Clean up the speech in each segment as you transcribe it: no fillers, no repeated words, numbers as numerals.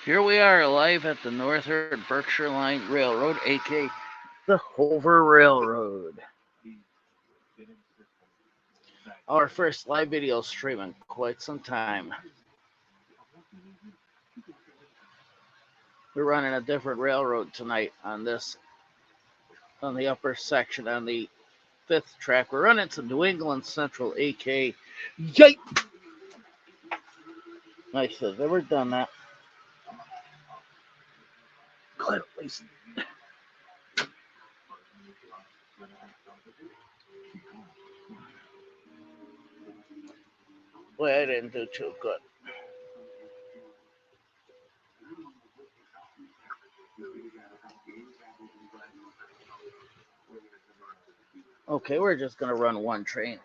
Here we are live at the Northern Berkshire Line Railroad, aka the Hover Railroad. Our first live video stream in quite some time. We're running a different railroad tonight on the upper section on the fifth track. We're running to New England Central, aka Yipe. I should have never done that. Glad at least. Boy, I didn't do too good. Okay, we're just gonna run one train.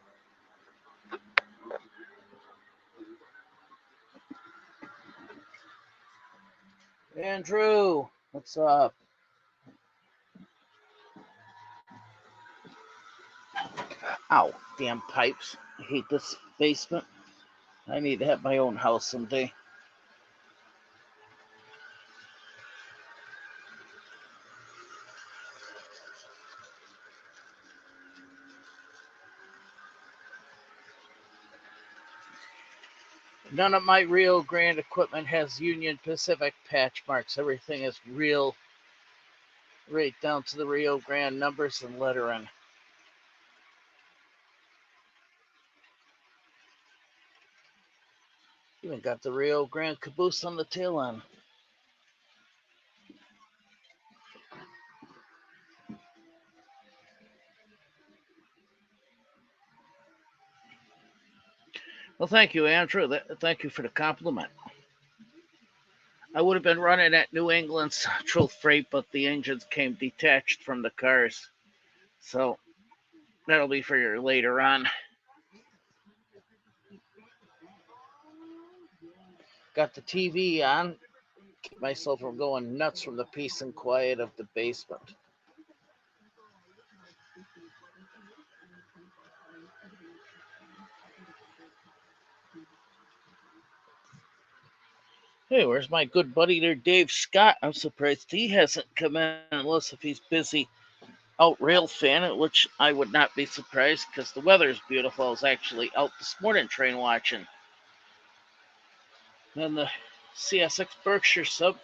Andrew, what's up? Ow, damn pipes. I hate this basement. I need to have my own house someday. None of my Rio Grande equipment has Union Pacific patch marks. Everything is real, right down to the Rio Grande numbers and lettering. Even got the Rio Grande caboose on the tail end. Well, thank you, Andrew. Thank you for the compliment. I would have been running at New England Central Freight, but the engines came detached from the cars. So that'll be for your later on. Got the TV on. Keep myself from going nuts from the peace and quiet of the basement. Hey, where's my good buddy there, Dave Scott? I'm surprised he hasn't come in unless if he's busy out rail fanning, which I would not be surprised because the weather's beautiful. I was actually out this morning train watching. And the CSX Berkshire sub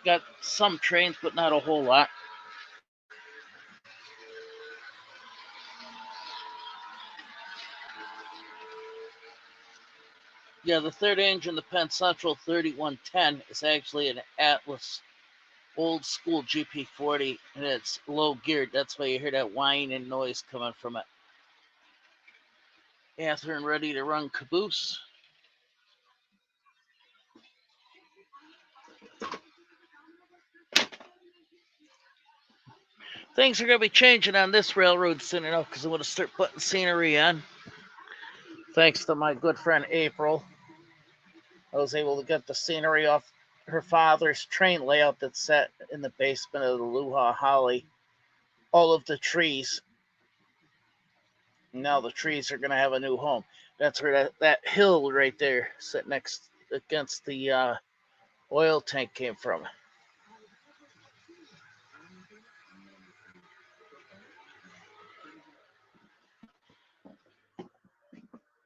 got some trains, but not a whole lot. Yeah, the third engine, the Penn Central 3110, is actually an Atlas old school GP40, and it's low geared. That's why you hear that whine and noise coming from it. Catherine ready to run caboose. Things are going to be changing on this railroad soon enough because I'm going to start putting scenery on. Thanks to my good friend April, I was able to get the scenery off her father's train layout that's set in the basement of the Luha Holly. All of the trees. Now the trees are going to have a new home. That's where that hill right there, sitting next against the oil tank, came from.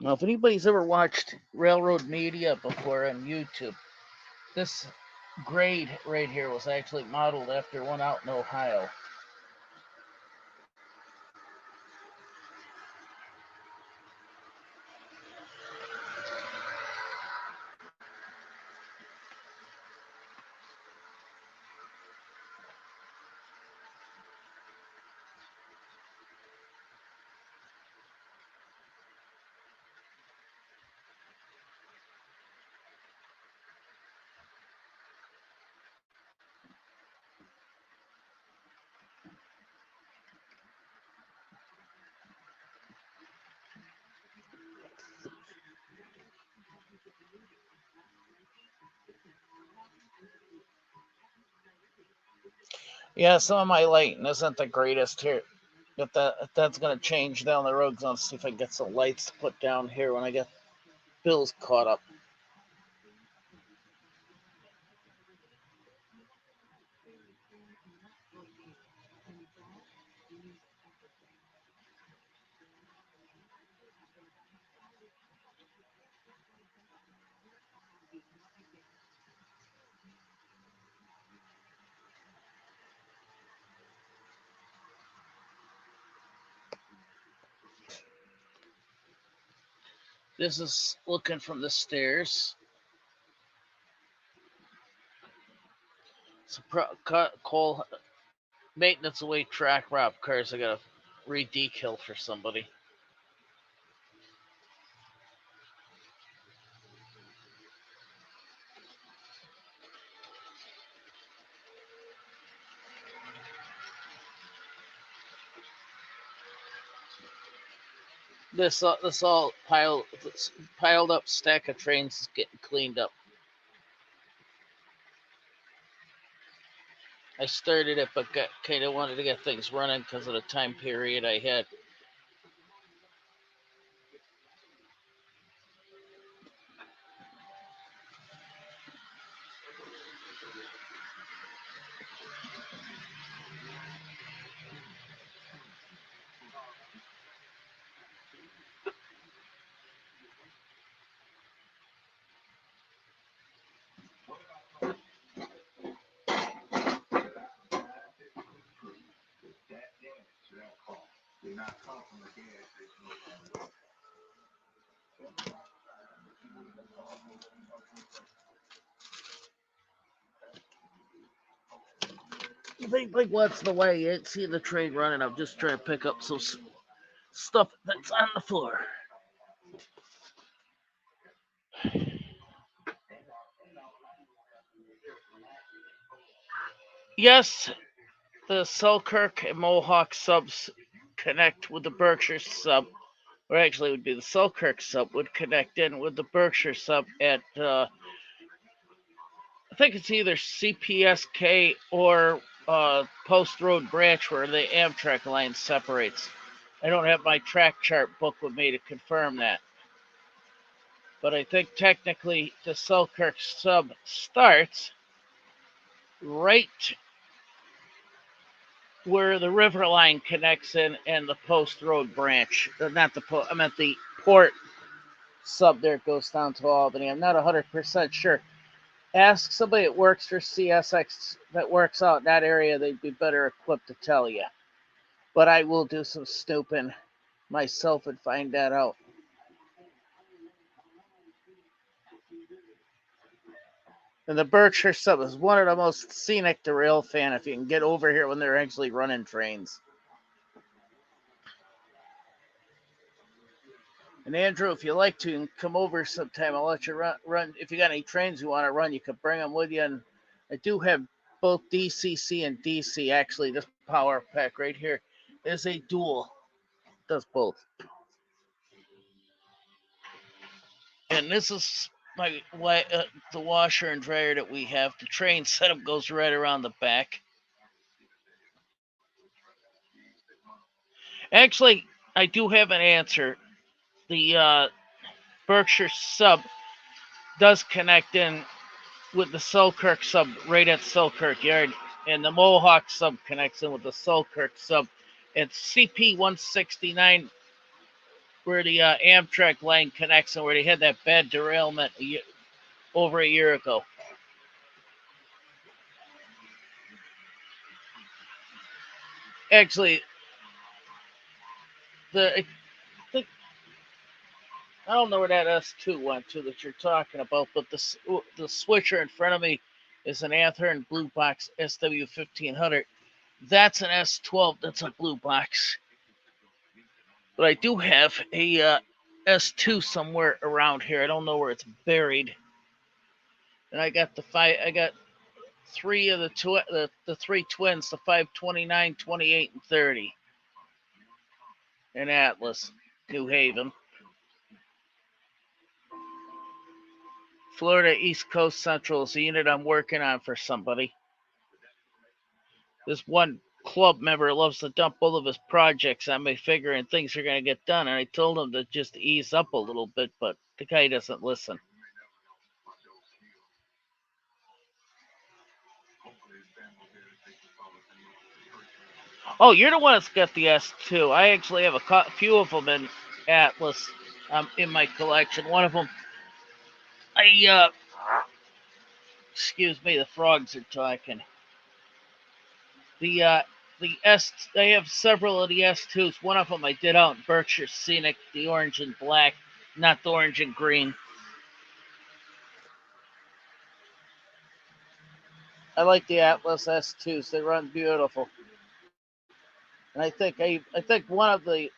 Now, if anybody's ever watched railroad media before on YouTube, this grade right here was actually modeled after one out in Ohio. Yeah, some of my lighting isn't the greatest here. But that's going to change down the road. I'm going to see if I can get some lights to put down here when I get Bill's caught up. This is looking from the stairs. It's a coal maintenance away track rob cars. I gotta re-decal for somebody. This all piled up stack of trains is getting cleaned up. I started it, but kind of wanted to get things running because of the time period I had. Think what's the way? You ain't seen the train running. I'm just trying to pick up some stuff that's on the floor. Yes, the Selkirk and Mohawk subs connect with the Berkshire sub, or actually, it would be the Selkirk sub would connect in with the Berkshire sub at I think it's either CPSK or Post Road Branch where the Amtrak line separates. I don't have my track chart book with me to confirm that. But I think technically the Selkirk sub starts right where the river line connects in and the Post Road Branch. Not the I meant the port sub there goes down to Albany. I'm not 100% sure. Ask somebody that works for CSX that works out in that area. They'd be better equipped to tell you. But I will do some snooping myself and find that out. And the Berkshire sub is one of the most scenic to rail fan if you can get over here when they're actually running trains. And Andrew, if you like to, you can come over sometime. I'll let you run. If you got any trains you want to run, you could bring them with you. And I do have both DCC and DC. Actually, this power pack right here is a dual. Does both. And this is the washer and dryer that we have. The train setup goes right around the back. Actually, I do have an answer. The Berkshire sub does connect in with the Selkirk sub right at Selkirk Yard, and the Mohawk sub connects in with the Selkirk sub. It's CP 169 where the Amtrak line connects and where they had that bad derailment over a year ago. Actually, the I don't know where that S2 went to that you're talking about, but the switcher in front of me is an Athearn Blue Box SW1500. That's an S12. That's a blue box. But I do have a S2 somewhere around here. I don't know where it's buried. And I got I got three of the three twins, the 529, 28, and 30 in Atlas, New Haven. Florida East Coast Central is the unit I'm working on for somebody. This one club member loves to dump all of his projects on me, figuring things are going to get done. And I told him to just ease up a little bit, but The guy doesn't listen. Oh, you're the one that's got the S2. I actually have a few of them in Atlas in my collection. One of them, I excuse me, the frogs are talking. The uh, the S, I have several of the S2s. One of them I did out in Berkshire Scenic, the orange and black, not the orange and green. I like the Atlas S2s. They run beautiful. And I think one of the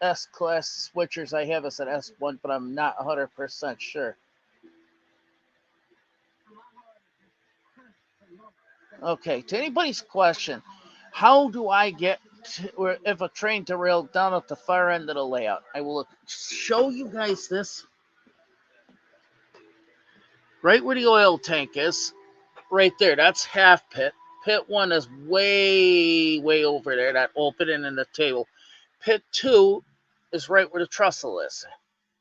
S class switchers I have is an S1, but I'm not 100% sure. Okay, to anybody's question, how do I get to, or if a train derailed down at the far end of the layout? I will show you guys this right where the oil tank is, right there. That's half pit. Pit one is way over there, that opening in the table. Pit two is right where the trestle is.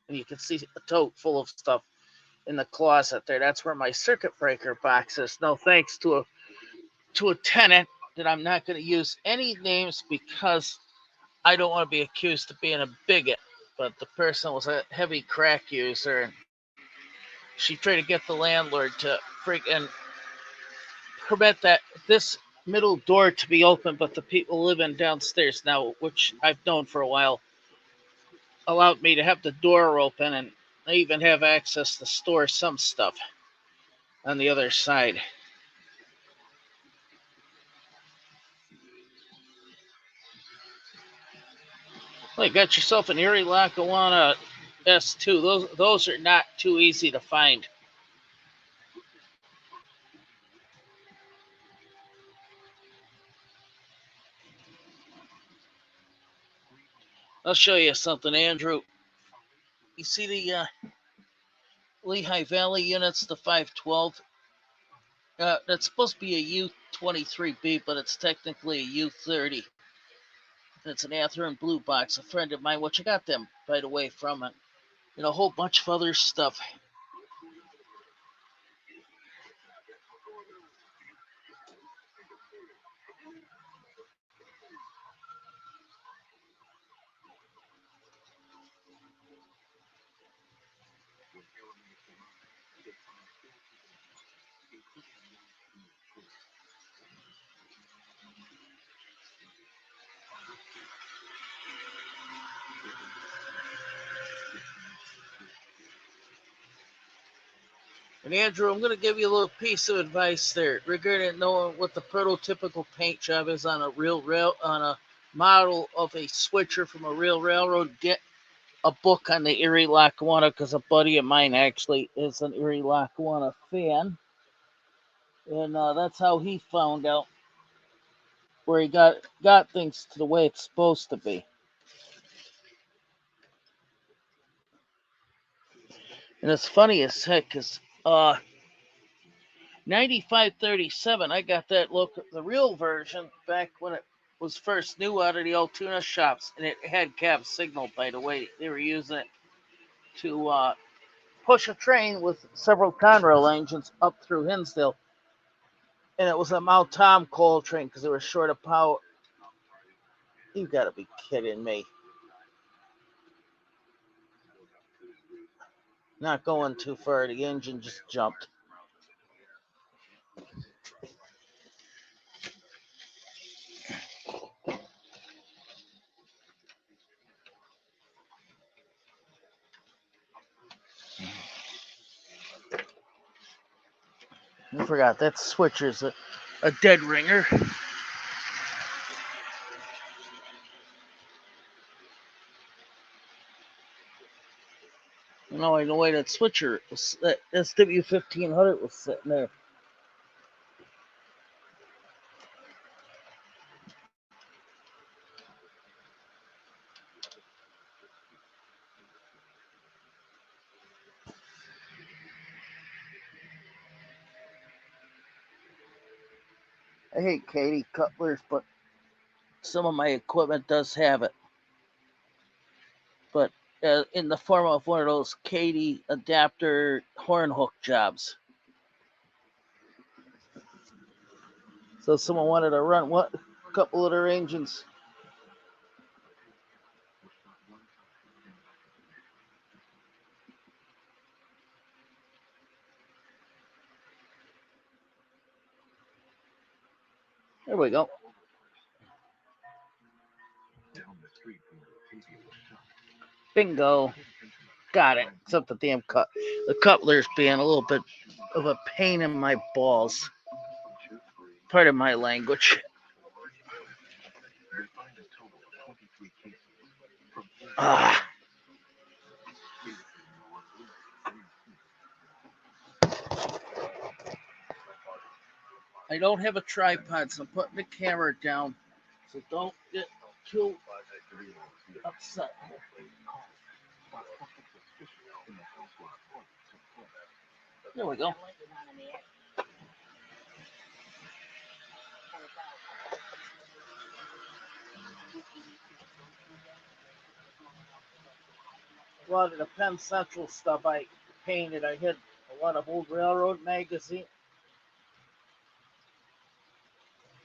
And you can see a tote full of stuff in the closet there. That's where my circuit breaker box is. No thanks to a tenant that I'm not going to use any names because I don't want to be accused of being a bigot. But the person was a heavy crack user, and she tried to get the landlord to freaking permit that this middle door to be open, but the people living downstairs now, which I've known for a while, allowed me to have the door open, and I even have access to store some stuff on the other side. Well, you got yourself an Erie Lackawanna S2. Those are not too easy to find. I'll show you something, Andrew. You see the Lehigh Valley units, the 512? That's supposed to be a U23B, but it's technically a U30. It's an Athearn blue box. A friend of mine, which I got them, by the way, from it. And a whole bunch of other stuff. And Andrew, I'm going to give you a little piece of advice there regarding knowing what the prototypical paint job is on a model of a switcher from a real railroad. Get a book on the Erie Lackawanna because a buddy of mine actually is an Erie Lackawanna fan, and that's how he found out where he got things to the way it's supposed to be. And it's funny as heck because 9537, I got that look, the real version, back when it was first new out of the Altoona shops, and it had cab signal, by the way. They were using it to push a train with several Conrail engines up through Hinsdale. And it was a Mount Tom coal train because they were short of power. You gotta be kidding me. Not going too far. The engine just jumped. I forgot that switcher's a dead ringer. No, the way that switcher, that SW1500 was sitting there. I hate Katie Cutlers, but some of my equipment does have it. But in the form of one of those Katie adapter horn hook jobs. So someone wanted to run what a couple of their engines. There we go. Bingo. Got it. Except the damn the cutler's being a little bit of a pain in my balls. Pardon my language. Ah. I don't have a tripod, so I'm putting the camera down. So don't get too upset. There we go. A lot of the Penn Central stuff I painted. I hit a lot of old railroad magazine.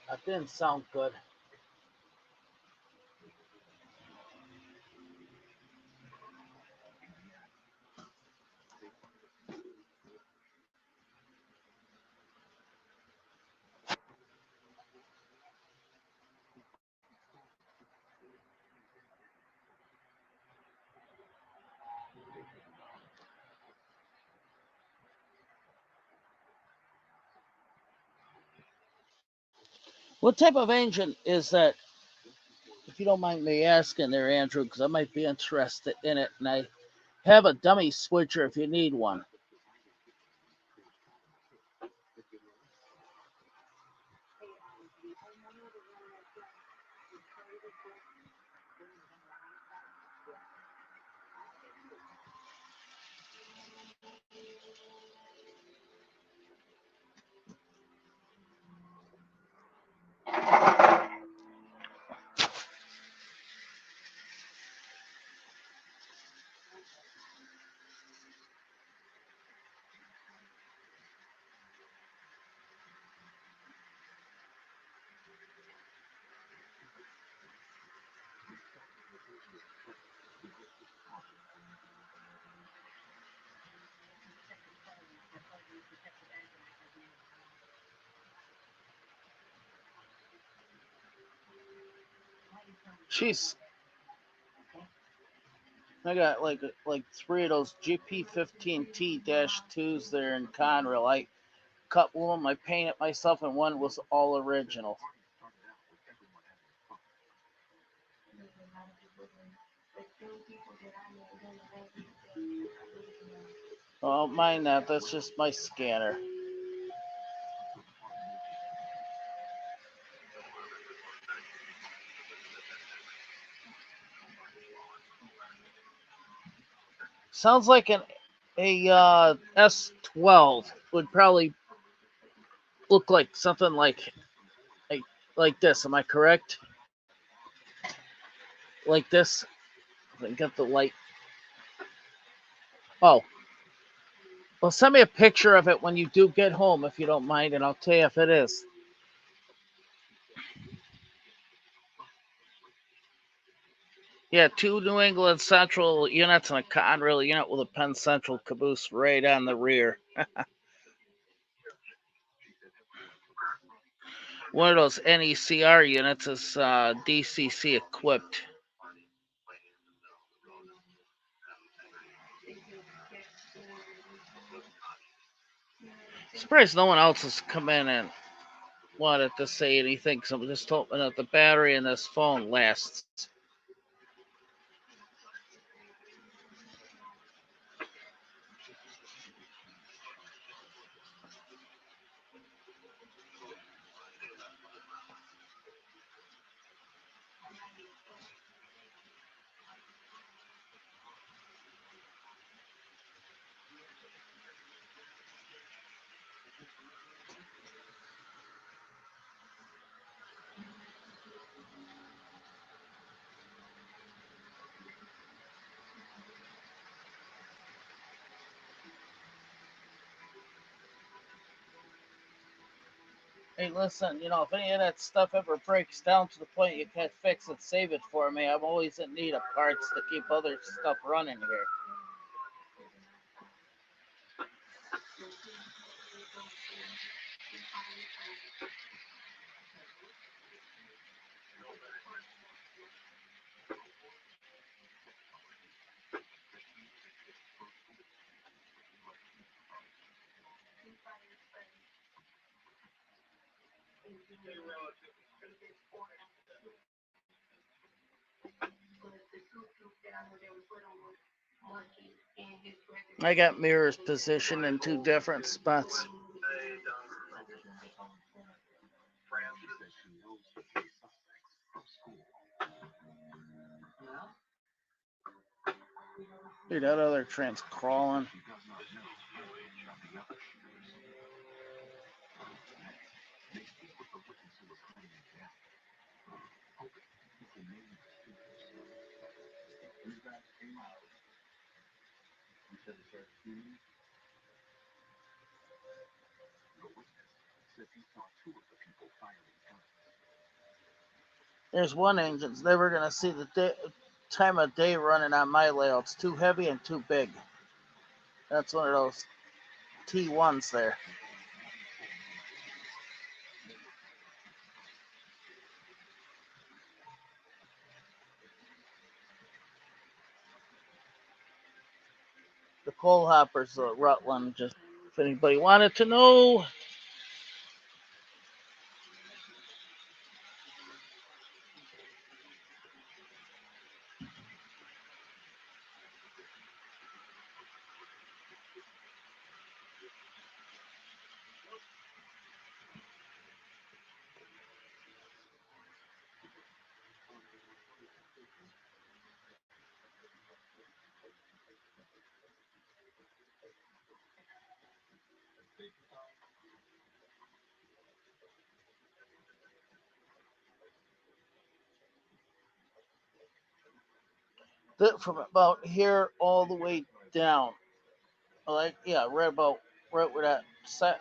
That didn't sound good. What type of engine is that? If you don't mind me asking there, Andrew, because I might be interested in it, and I have a dummy switcher if you need one. Jeez, I got like three of those GP15T-2s there in Conrail. I cut one of them, I painted myself, and one was all original. Oh, mind that. That's just my scanner. Sounds like a S12 would probably look like something like like this. Am I correct? Like this. I get the light. Oh, well, send me a picture of it when you do get home, if you don't mind, and I'll tell you if it is. Yeah, two New England Central units and a Conrail unit with a Penn Central caboose right on the rear. One of those NECR units is DCC equipped. Surprised no one else has come in and wanted to say anything. So I'm just hoping that the battery in this phone lasts. Hey, listen, if any of that stuff ever breaks down to the point you can't fix it, save it for me. I'm always in need of parts to keep other stuff running here. I got mirrors positioned in two different spots. Dude, that other train's crawling. There's one engine's never gonna see the time of day running on my layout. It's too heavy and too big. That's one of those T1s there. The coal hopper's a Rutland. Just if anybody wanted to know. From about here all the way down, like yeah, right where that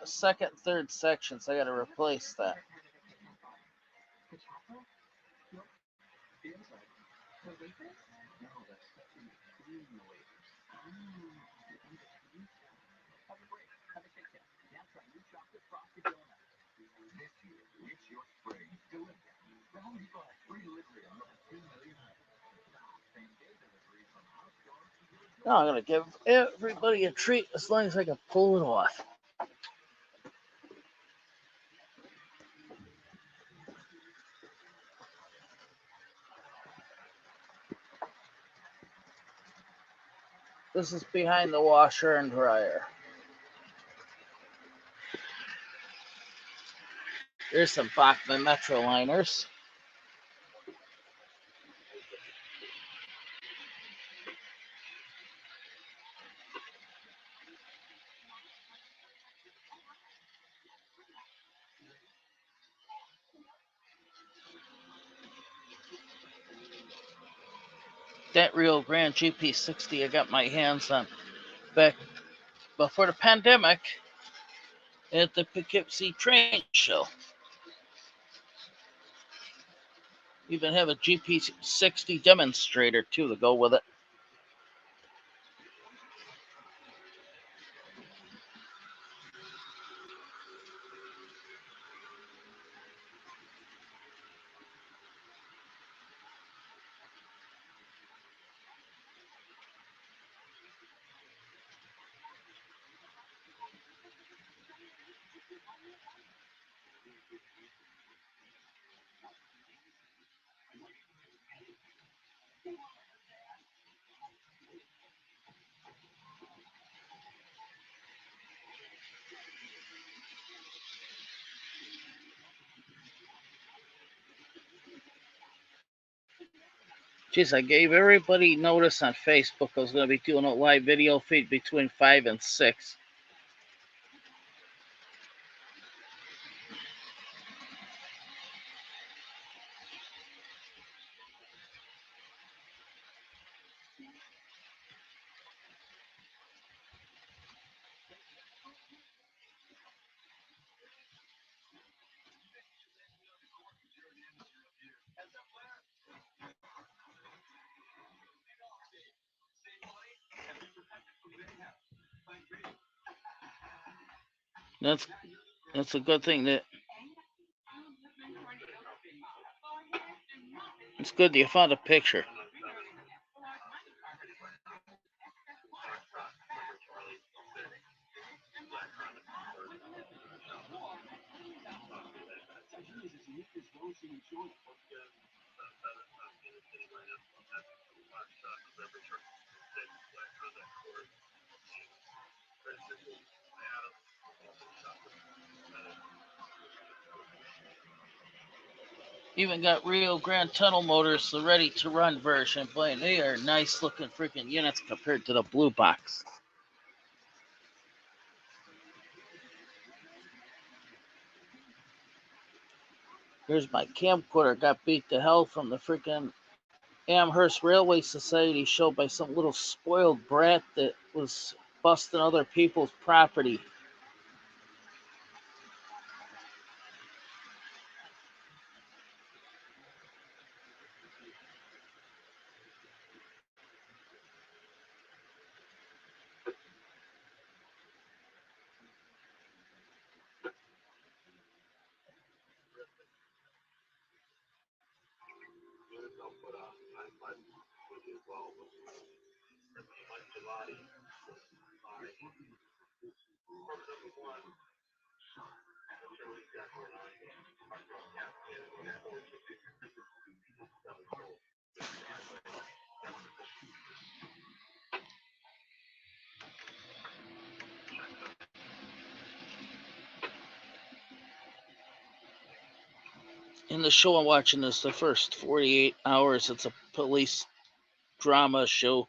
second, third sections. I got to replace that. Now I'm gonna give everybody a treat as long as I can pull it off. This is behind the washer and dryer. There's some Bachman Metro liners. That Rio Grande GP60 I got my hands on back before the pandemic at the Poughkeepsie Train Show. Even have a GP60 demonstrator too to go with it. Geez, I gave everybody notice on Facebook I was going to be doing a live video feed between 5 and 6. That's that's a good thing. That it's good that you found a picture. Even got Rio Grande Tunnel motors, the ready to run version. Boy, they are nice looking freaking units compared to the blue box. Here's my camcorder. Got beat to hell from the freaking Amherst Railway Society show by some little spoiled brat that was busting other people's property. In the show I'm watching is the first 48 hours. It's a police drama show.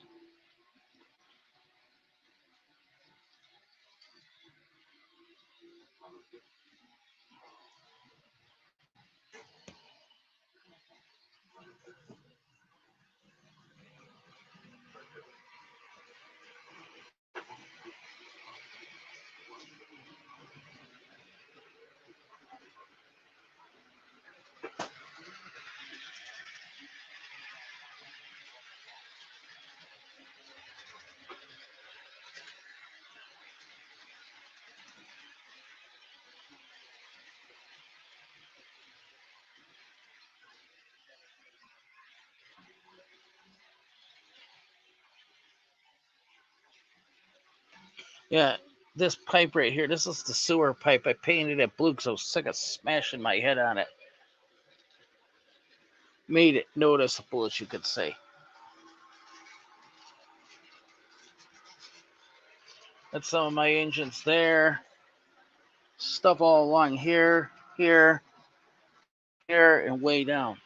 Yeah, this pipe right here, this is the sewer pipe. I painted it blue because I was sick of smashing my head on it. Made it noticeable, as you could say. That's some of my engines there. Stuff all along here, here, here, and way down.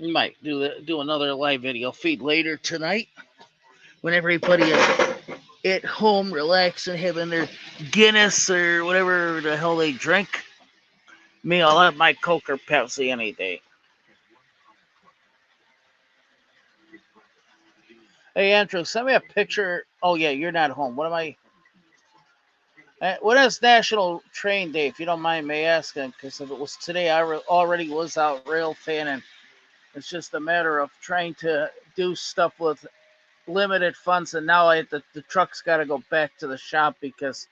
We might do another live video feed later tonight when everybody is at home relaxing, having their Guinness or whatever the hell they drink. Me, I'll have my Coke or Pepsi any day. Hey, Andrew, send me a picture. Oh, yeah, you're not home. What am I? When is National Train Day, if you don't mind me asking? Because if it was today, I already was out rail fan, and it's just a matter of trying to do stuff with limited funds. And now the truck's got to go back to the shop because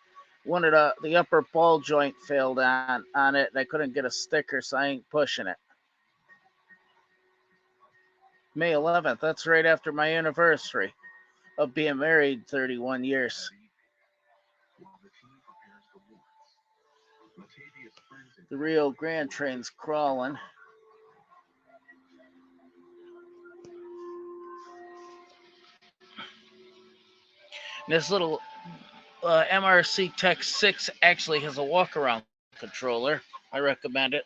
one of the upper ball joint failed on it, and I couldn't get a sticker, so I ain't pushing it. May 11th. That's right after my anniversary of being married 31 years. The Rio Grande train's crawling. This little MRC Tech 6 actually has a walk around controller. I recommend it.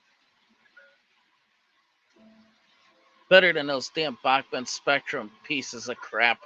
Better than those damn Bachman Spectrum pieces of crap.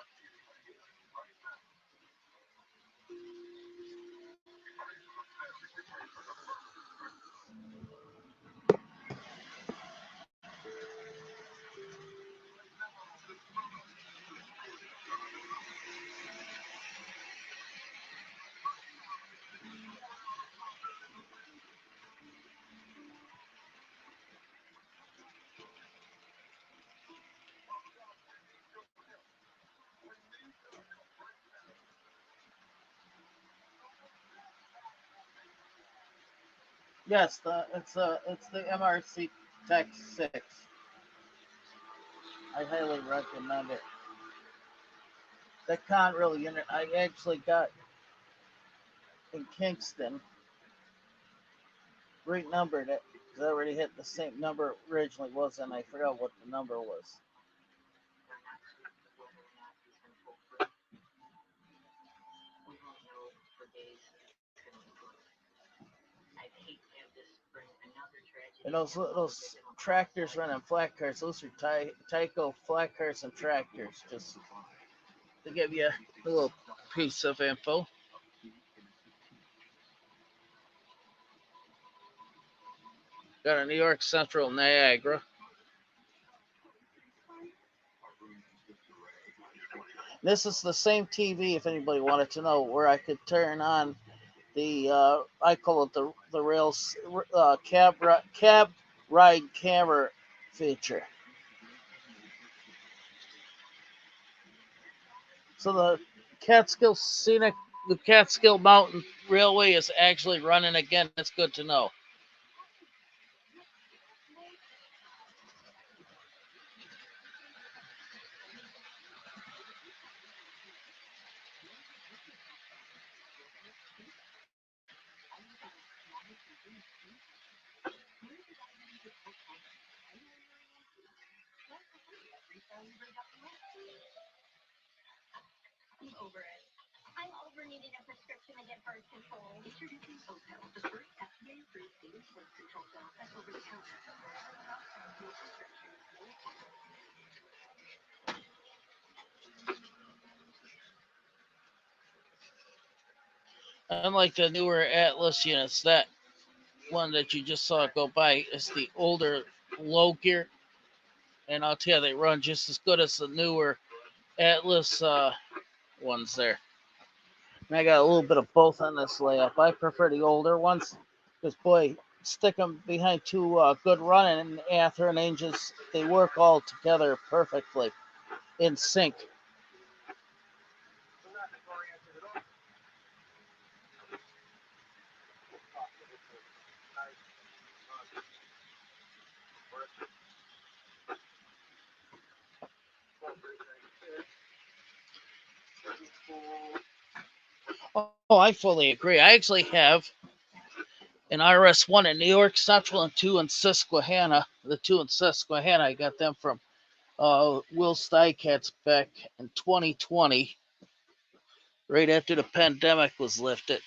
Yes, it's the MRC Tech 6. I highly recommend it. The Conrail unit I actually got in Kingston renumbered it because I already hit the same number it originally was, and I forgot what the number was. And those tractors running flat cars, those are Tyco flat cars and tractors. Just to give you a little piece of info. Got a New York Central Niagara. This is the same TV, if anybody wanted to know, where I could turn on the I call it the rails cab ride camera feature. So the Catskill Mountain Railway is actually running again. That's good to know. Unlike the newer Atlas units, that one that you just saw go by is the older low gear, and I'll tell you, they run just as good as the newer Atlas ones there. And I got a little bit of both on this layup. I prefer the older ones because, boy, stick them behind two good running Athearn engines, they work all together perfectly in sync. Oh, I fully agree. I actually have an RS1 in New York Central and two in Susquehanna. The two in Susquehanna, I got them from Will Steikert's back in 2020, right after the pandemic was lifted.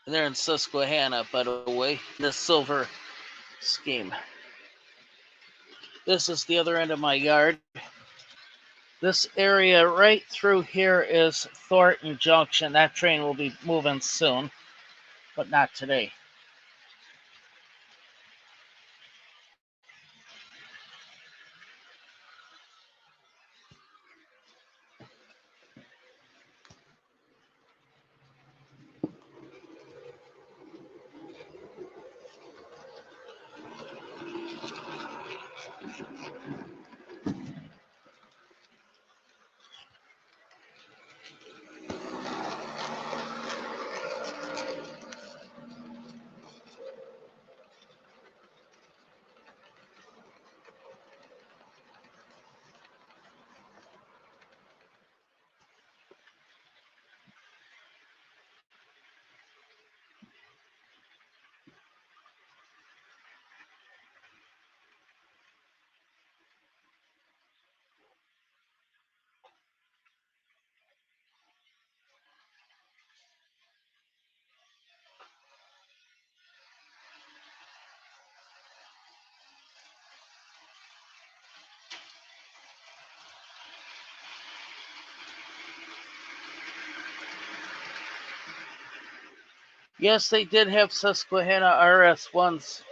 And they're in Susquehanna, by the way, the silver scheme. This is the other end of my yard. This area right through here is Thornton Junction. That train will be moving soon, but not today. Yes, they did have Susquehanna RS1s.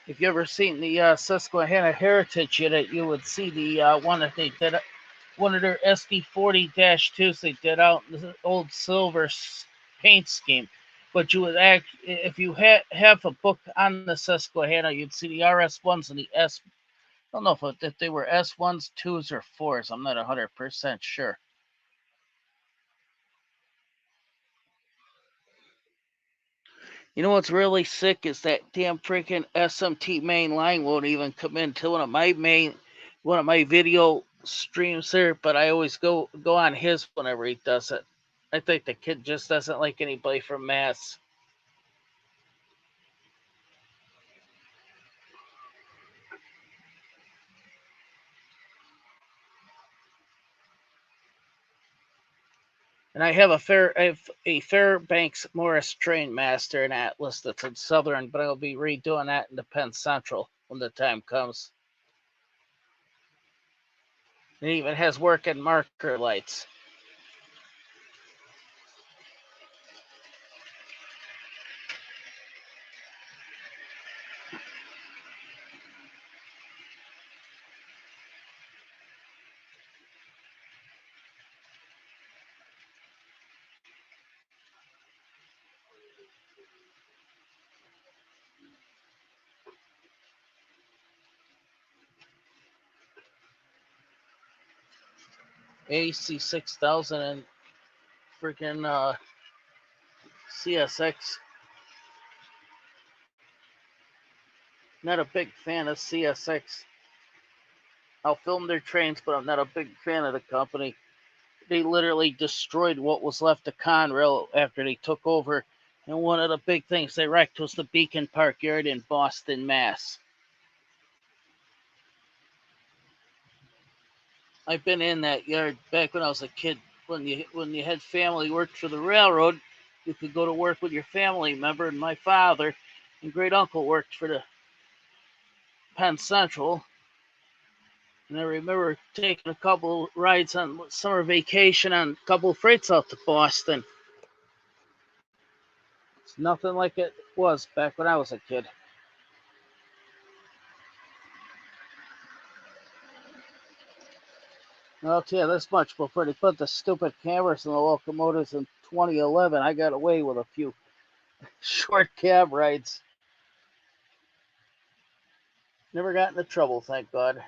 If you ever seen the Susquehanna Heritage unit, you would see the one that they did, one of their SD40-2s they did out in the old silver paint scheme. But you would if you have a book on the Susquehanna, you'd see the RS1s and the S. I don't know if they were S1s, 2s, or 4s. I'm not 100% sure. You know what's really sick is that damn freaking SMT main line won't even come into one of my video streams there, but I always go on his whenever he does it. I think the kid just doesn't like anybody from Mass. And I have a Fairbanks Morris train master in Atlas that's in Southern, but I'll be redoing that in the Penn Central when the time comes. It even has working marker lights. AC 6000 and freaking CSX. Not a big fan of CSX. I'll film their trains, but I'm not a big fan of the company. They literally destroyed what was left of Conrail after they took over. And one of the big things they wrecked was the Beacon Park Yard in Boston, Mass. I've been in that yard back when I was a kid. When you had family worked for the railroad, you could go to work with your family member. And my father and great uncle worked for the Penn Central. And I remember taking a couple rides on summer vacation on a couple of freights out to Boston. It's nothing like it was back when I was a kid. I'll tell you this much: before they put the stupid cameras in the locomotives in 2011, I got away with a few short cab rides. Never got into trouble, thank God.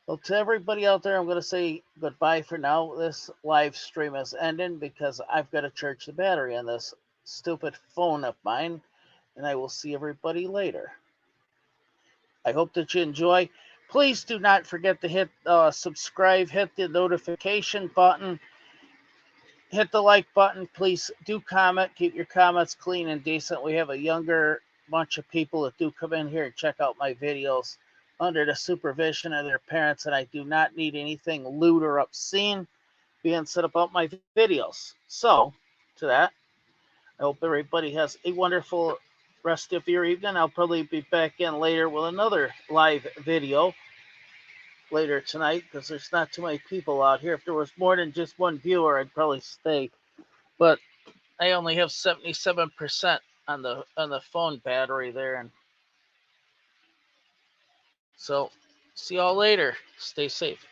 Well, to everybody out there, I'm going to say goodbye for now. This live stream is ending because I've got to charge the battery on this stupid phone of mine, and I will see everybody later. I hope that you enjoy. Please do not forget to hit subscribe, hit the notification button, hit the like button. Please do comment. Keep your comments clean and decent. We have a younger bunch of people that do come in here and check out my videos under the supervision of their parents, and I do not need anything lewd or obscene being said about my videos. So, to that, I hope everybody has a wonderful rest of your evening. I'll probably be back in later with another live video later tonight because there's not too many people out here. If there was more than just one viewer, I'd probably stay. But I only have 77% on the phone battery there, and so see y'all later. Stay safe.